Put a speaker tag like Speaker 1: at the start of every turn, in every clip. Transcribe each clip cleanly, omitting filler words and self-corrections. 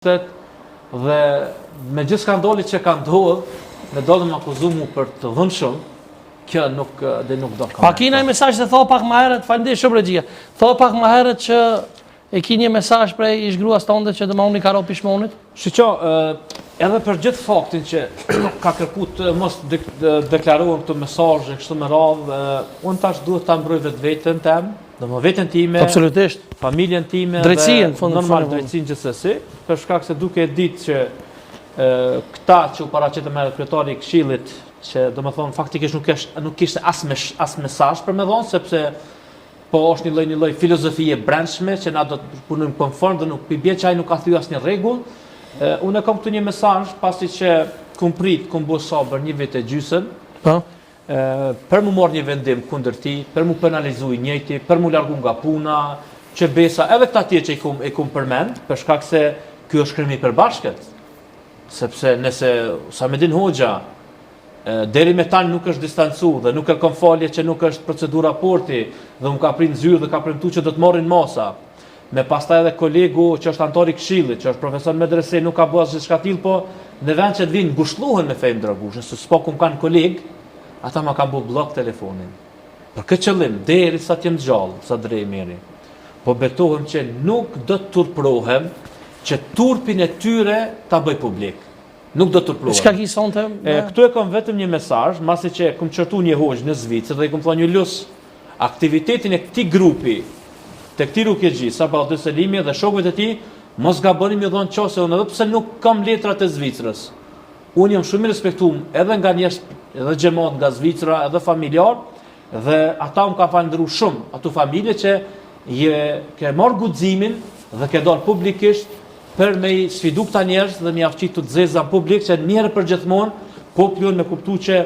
Speaker 1: Dhe me gjithë skandalit që ka ndodhur, ne do të më akuzoj mu për të dhëmshëm, kjo nuk do ka.
Speaker 2: Pa kina një mesazh se tha pak më herët, faleminderit shumë regjia. Tha pak më herët që e ki një mesazh prej ish gruas tënde që domani ka rro pishmonit.
Speaker 1: Shiqo, edhe për gjithë faktin që ka kërkuar të mos deklarohen këto mesazhe kështu me radhë, unë tash duhet ta mbroj vetveten tem, domethënë veten time,
Speaker 2: absolutisht,
Speaker 1: familjen time,
Speaker 2: drejtsinë,
Speaker 1: normal drejtsinë gjithsesi, për shkak se duke e ditë që këta që u paraqitën me kryetari i Këshillit, që domethënë faktikisht nuk kishte as mesazh për me dhënë, sepse po është një lloj filozofie brendshme që na do të punojmë konform dhe nuk bie që ai nuk ka thyer asnjë rregull. Unë kam këtu një mesazh pasi që kum bë sabër një vit e gjysmë.
Speaker 2: Po.
Speaker 1: Për mu marrë një vendim kundër ti, për mu penalizuj njëjti, për mu largu nga puna, që besa edhe këta tjerë që i kum përmend, për shkak se ky është krimi i përbashkët. Sepse nëse Samedin Hoxha deri me tani nuk është distancu dhe nuk kërkon falje që nuk është procedura porti dhe nuk ka prind zyrë dhe ka premtuar që do të marrin masa. Me pastaj edhe kolegu që është antar i Këshillit, që është profesor medrese, nuk ka bërë asgjë të tillë, po në vend që të vinë ngushëllohen me fejmë dragushën, se s'po kum kanë koleg, ata ma kanë bu blok telefonin. Për këtë qëllim, deri sa t'jem gjallë, sa drejë miri, po betohem që nuk do të turprohem që turpin e tyre ta bëj publik. Nuk do të turprohem.
Speaker 2: Çka ki sonte?
Speaker 1: Këtu e kam vetëm një mesazh, masi që kum qërtu një hoxh në Zvicër dhe i kum thonë një lus aktivitetin e këtij grupi, te këtij rukëgji, Sabahat Selimi dhe shokët e tij, mos gaboni më dhon çose unë edhe pse nuk kam letrat e Zvicrës. Unë jam shumë i respektuar edhe nga njerëz edhe xhamat nga Zvicra, edhe familjar, dhe ata më ka falendëruar shumë, ato familje që ke marrë guximin dhe ke dalë publikisht për me i sfidu këta njerëz dhe me afqitu të zeza publik që njerë për gjithmonë popullon me kuptu që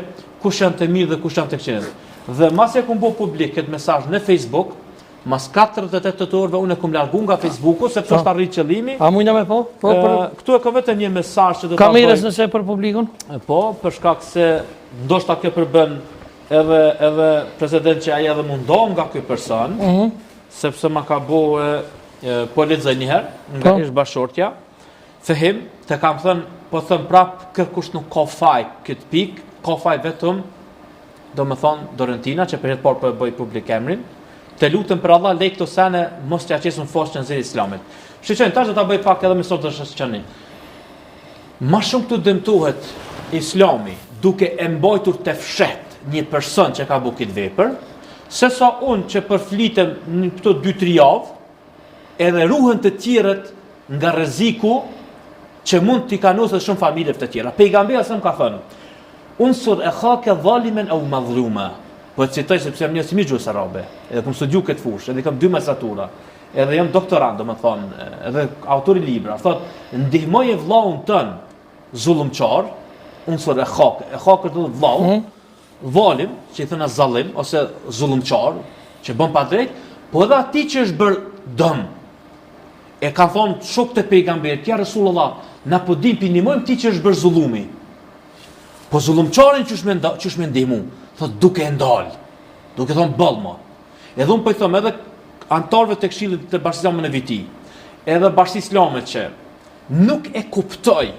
Speaker 1: kush janë të mirë dhe kush janë të këqenë. Dhe mas e kum bo publik këtë mesazh në Facebook, mas 48 orëve unë e kum largu nga Facebooku sepse është arrit qëllimi.
Speaker 2: A mujna me po?
Speaker 1: Këtu e ka vetëm një mesazh që do ta bëj.
Speaker 2: Kamerës nëse për publikun?
Speaker 1: Po, për shkak se ndoshta kjo përbën edhe president që ai edhe mundon nga ky person, sepse ma ka bo po lexoj një herë nga ish bashortja. Fehim, të kam thënë, po thëm prap kërkush nuk ka faj këtë pikë, ka faj vetëm, do me thonë Dorentina, që për jetë por për bëj publik emrin, të lutëm për Allah lej këto sene, mos të aqesun fosh që në ziri islamit. Shqeqen, tash do ta bëj pak edhe me sot të shqeqeni. Ma shumë këtu dëmtuhet islami, duke e mbajtur të fshet një person që ka bu këtë vepër, se sa unë që përflitem në këto 2-3 javë, edhe ruhen të tjerët nga rreziku që mund t'i kanosë shumë familje të tjera. Pejgamberi sa më ka thënë, unsur akhaka zaliman aw madhluma. Po e citoj sepse jam një si gjuhës arabe, edhe kam studiu këtë fushë, edhe kam 2 magistratura, edhe jam doktorant, domethënë, edhe autor i libra. Thotë, ndihmoje vllaun tën zullumçar, unsur akhaka do vllau, valim, që i thënë zallim ose zullumçar, që bën pa drejt, po edhe atij që është bër dëm. E ka thonë shokët e pejgamberit, ja Resulullah, na po dim pinimojmë ti që është bërë zullumi. Po zullumçarin qysh me ndihmu, thot duke e ndal, duke thonë bëllma. Edhe unë po i thom edhe antarëve të Këshillit të Bashkisë Islame në Viti, edhe Bashkisë Islame që nuk e kuptoj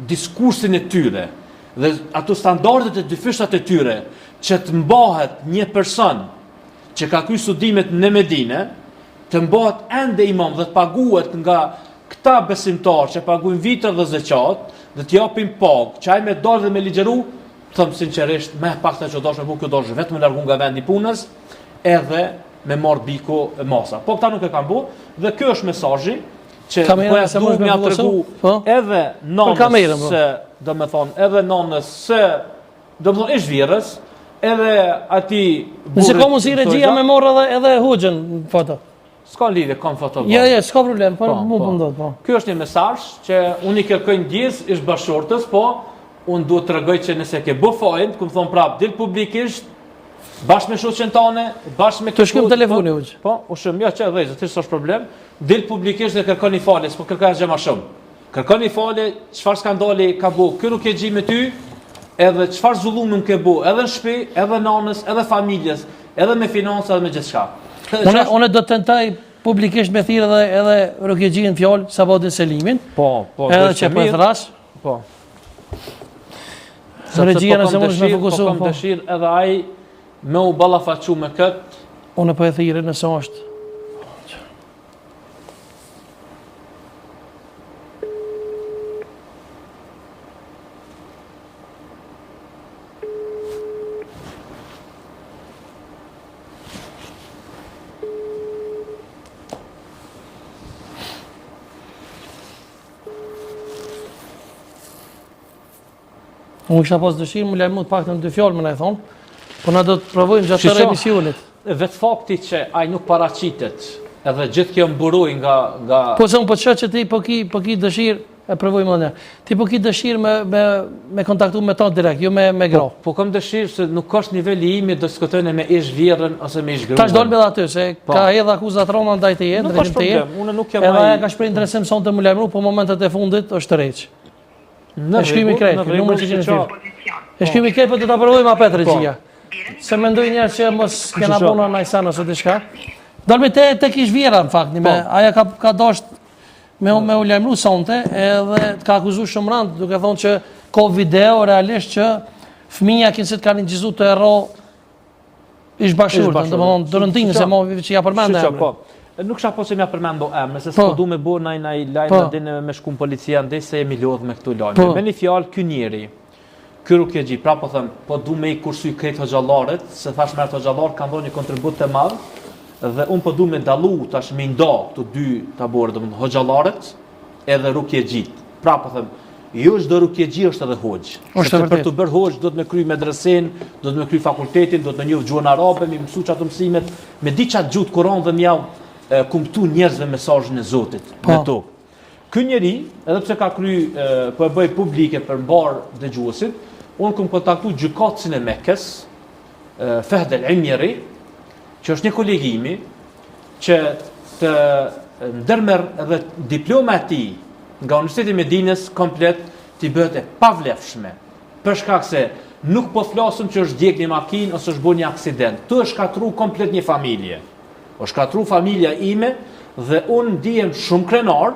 Speaker 1: diskursin e tyre dhe ato standardet e dyfishtat e tyre që të mbahet një person që ka kryer studimet në Medinë, të mbahet ende imam dhe të paguhet nga këta besimtarë që paguajnë vitra dhe zeqat, dhe të japin pagë, që ai me dalë dhe me ligjeru, thëmë sinqerisht, me pak të që dosh me bu, kjo dosh vetë me largu nga vendi punës, edhe me marë biku masa. Po këta nuk e kanë bu, dhe kjo është mesazhi që po ja du me ja tregu edhe nonës se, do me thonë, edhe nonës se, do me thonë, ish virës, edhe ati burit.
Speaker 2: Nëse ka mundësi regjia me morë edhe Hoxhën foto.
Speaker 1: S'ka lidhje, kam fotograf.
Speaker 2: Ja, s'ka problem, po mu mundot, po.
Speaker 1: Ky është një mesazh që unë i kërkoj ndjes ish bashortës, po unë duhet të tregoj që nëse ke bë fajin, kum thon prap dil publikisht, bashkë me shoqën tane, bashkë me
Speaker 2: të shkrim telefoni uç.
Speaker 1: Po, ushëm, ja çaj vëzë, ti s'është problem. Dil publikisht dhe kërkoni falje, s'po kërkoj asgjë më shumë. Kërkoni falje, çfarë skandali ka bu, ky nuk e gjej me ty, edhe çfarë zullumi ke bu, edhe në shtëpi, edhe nanës, edhe familjes, edhe me financa, edhe me gjithçka.
Speaker 2: Unë do të tentoj publikisht me thirr edhe Rukjegjin fjalë Sabodin Selimin.
Speaker 1: Po,
Speaker 2: edhe që po e thrash.
Speaker 1: Po.
Speaker 2: Regjia nëse mund të më fokusohem.
Speaker 1: Po kam dëshirë edhe ai me u ballafaqu me kët.
Speaker 2: Unë po e thirrë nëse është. Unë kisha pas dëshirë, më lajmëru të paktën 2 fjalë më na e thonë, po na do të provojmë gjatë tërë emisionit.
Speaker 1: Vetë fakti që ai nuk paraqitet, edhe gjithë kjo mburoj nga
Speaker 2: Po se unë po të shoh që ti po ki dëshirë, e provojmë edhe. Ti po ki dëshirë me kontaktu me ta direkt, jo me gra.
Speaker 1: Po kam dëshirë se nuk është niveli imi do të diskutojnë me ish vjerrën ose me ish gruan.
Speaker 2: Tash dolme edhe aty se ka edhe akuzat rrona ndaj teje, drejtim teje.
Speaker 1: Unë nuk jam
Speaker 2: edhe ajo ka shprehë interesim sonte më lajmëru, po momentet e fundit është tërheq. E shkrymi krejt, numër që qenë firë. E shkrymi krejt, po të ta provojmë apet regjia. Se mendoj njerë që mos kena bona najsan ose diçka. Dalme te kish vjera në fakt, aja ka dasht me u lajmëru sonte, edhe ka akuzu shumë rand, duke thonë që ka video realisht që fëmija kinësit ka rinjizu të erro ish bashurë, të më thonë dërëntinë, se mo që ja përmende emre.
Speaker 1: Nuk isha po që mja përmendo emre, se s'po du me bo naj lajmë dhe me shku në policia ndej se jemi lodhë me këtu lajmë. Me një fjalë, ky njeri, ky Rukjegji, pra po thëmë, po du me i kursuj krejt hoxallaret, se thash mërë të hoxallarët kanë dhënë një kontribut të madhë, dhe unë po du me dalu tash me nda këtu 2 taborë, dhe hoxallaret edhe Rukjegjit. Pra po thëmë, jo çdo Rukjegji është edhe hoxh. Sepse për të bërë hoxh do të me kry medresen, do të me kry fakultetin, do të me njoh gjuhën arabe, me mësu çato mësimet, me di çat gjuhë Kur'an dhe mjav kumptu njerëzve mesazhin e Zotit në tokë. Ky njeri, edhe pse ka kry po e bëj publike për mbar dëgjuesit, unë kam kontaktu gjykatësin e Mekës, Fahd al-Imjeri, që është një kolegimi që të ndërmerr edhe diploma e tij nga Universiteti i Medinës komplet t'i bëhet e pavlefshme. Për shkak se nuk po flasëm që është djeg një makinë ose është bërë një aksident. Tu është shkatru komplet një familje. O shkatru familja ime dhe unë ndihem shumë krenar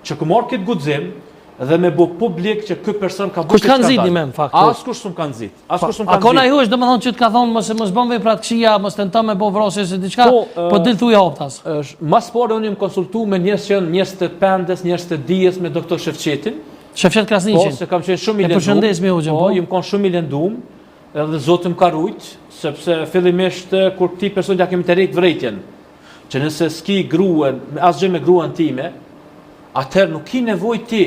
Speaker 1: që ku marr këtë guxim dhe me bu publik që ky person ka bërë.
Speaker 2: Kush ka nxit në fakt?
Speaker 1: Askush s'm ka nxit. Askush s'm ka nxit.
Speaker 2: A kona jush domethënë që të ka thonë mos bën vepra të këqija, mos tenton me bë vrasje se diçka, po dil thuaj hoptas.
Speaker 1: Mas pore unë jam konsultuar me njerëz që janë njerëz të pendes, njerëz të dijes me doktor Shefqetin.
Speaker 2: Shefqet Krasniqin.
Speaker 1: Po, se kam qenë shumë i lëndum.
Speaker 2: Përshëndes me hoxhën.
Speaker 1: Po, jam kon shumë i lëndum, edhe Zoti më ka rujt, sepse fillimisht kur ti person ja kemi të rejt vrejtjen, që nëse s'ki gruan, asgjë me gruan time, atëherë nuk ki nevojë ti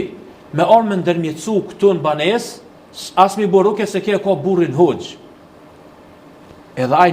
Speaker 1: me armë ndërmjetësu këtu në banesë, as mi boruke se ke ka burrin hoxh. Edhe ai